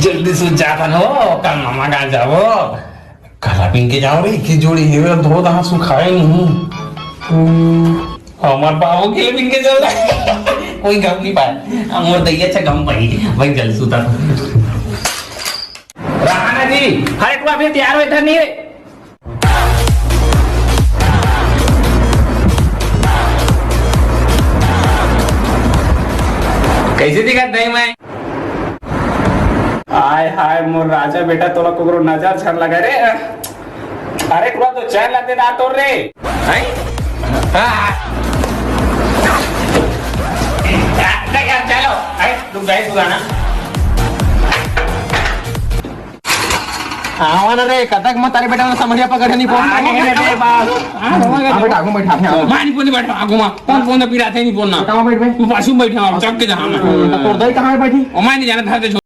जल्दी से जाता हो कल मामा का जाओ काला पिन के जाओ रे की जोड़ी है धो दा सुखाए नहीं हमार बाबू के लिए पिन के जाओ कोई गम नहीं पाए मोर दैया अच्छा गम पाई भाई जल्दी सुता राणा जी हर एक बार फिर तैयार हो इधर नहीं रे कैसे दिखत नहीं मैं हाय हाय मोर राजा बेटा तोला कोकरो नजर छन लगा रे अरे तोला तो चैन लगते ना तोर रे हैं हां यार चलो आई रुक जाए तू गाना आवाना रे कतक मत तारे बेटा समझिया पकड़ नहीं फोन रे बास हां बेटा आगू बैठा मानी फोन बैठा आगू मा कौन फोन पे पिराते नहीं फोन ना कहां बैठ तू पासू बैठा चक के जहां में तो तोर दई कहां बैठी ओ मैं नहीं जाना था